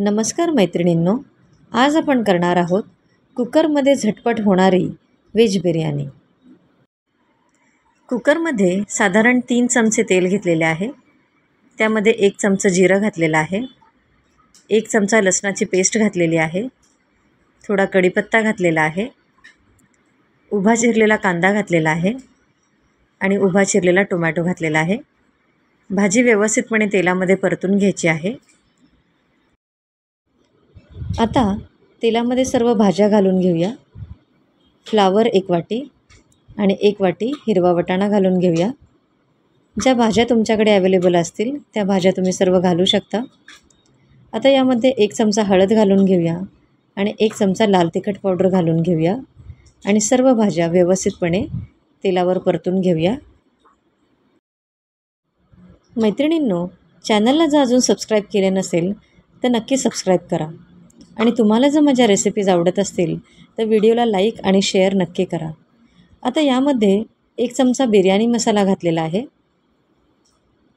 नमस्कार मैत्रिणींनो, आज आपण करणार आहोत कुकरमध्ये झटपट होणारी व्हेज बिर्याणी। कुकरमध्ये साधारण 3 चमचे तेल घेतलेले आहे। त्यामध्ये 1 चमचा जिरं घातलेलं आहे, 1 चमचा लसणाची पेस्ट घातलेली आहे, थोडा कढीपत्ता घातलेला आहे, उभा चिरलेला कांदा घातलेला आहे आणि उभा चिरलेला टोमॅटो घातलेला आहे। भाजी व्यवस्थितपणे तेलामध्ये परतून घ्यायची आहे। आता तेलामध्ये सर्व भाज्या घालून घेऊया। फ्लावर 1 वाटी आणि 1 वाटी हिरवा वाटाणा घालून घेऊया। ज्या भाज्या तुमच्याकडे अवेलेबल असतील त्या भाज्या तुम्ही सर्व घालू शकता। आता यामध्ये 1 चमचा हळद घालून घेऊया आणि 1 चमचा लाल तिखट पावडर घालून घेऊया आणि सर्व भाज्या व्यवस्थितपणे तेलावर परतून घेऊया। मैत्रिणींनो, चॅनलला जर अजून सबस्क्राईब केले नसेल तर नक्की सबस्क्राईब करा आणि तुम्हाला जर माझ्या रेसिपीज आवडत असतील तर व्हिडिओला लाईक आणि शेअर नक्की करा। आता यामध्ये 1 चमचा बिर्याणी मसाला घातलेला आहे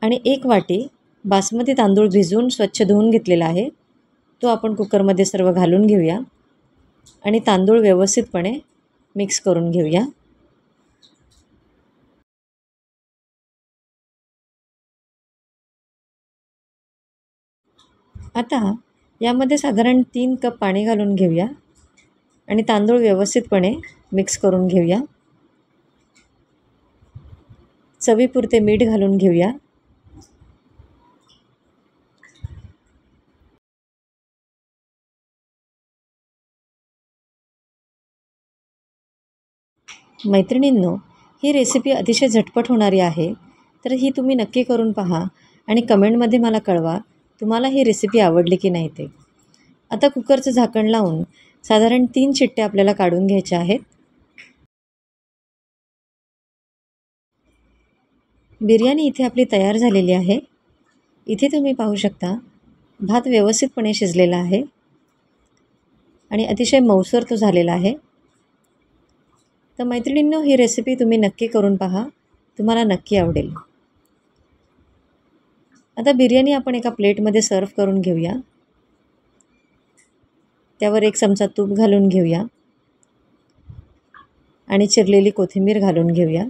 आणि 1 वाटी बासमती तांदूळ भिजवून स्वच्छ धुवून घेतलेला आहे। तो आपण कुकरमध्ये सर्व घालून घेऊया आणि तांदूळ व्यवस्थितपणे मिक्स करून घेऊया। आता यामध्ये साधारण 3 कप पाणी घालून घेऊया आणि तांदूळ व्यवस्थितपणे मिक्स करून घेऊया। चवीपुरते मीठ घालून घेऊया। मैत्रिणींनो, ही रेसिपी अतिशय झटपट होणारी आहे, तर ही तुम्ही नक्की करून पहा आणि कमेंटमध्ये मला कळवा तुम्हाला ही रेसिपी आवडली की नाही ते। आता कुकरचं झाकण लावून साधारण 3 शिट्ट्या आपल्याला काढून घ्यायच्या आहेत। बिर्याणी इथे आपली तयार झालेली आहे। इथे तुम्ही पाहू शकता भात व्यवस्थितपणे शिजलेला आहे आणि अतिशय मऊसर तो झालेला आहे। तर मैत्रिणींनो, ही रेसिपी तुम्ही नक्की करून पहा, तुम्हाला नक्की आवडेल। आता बिर्याणी आपण एका प्लेटमध्ये सर्व करून घेऊया। त्यावर 1 चमचा तूप घालून घेऊया आणि चिरलेली कोथिंबीर घालून घेऊया।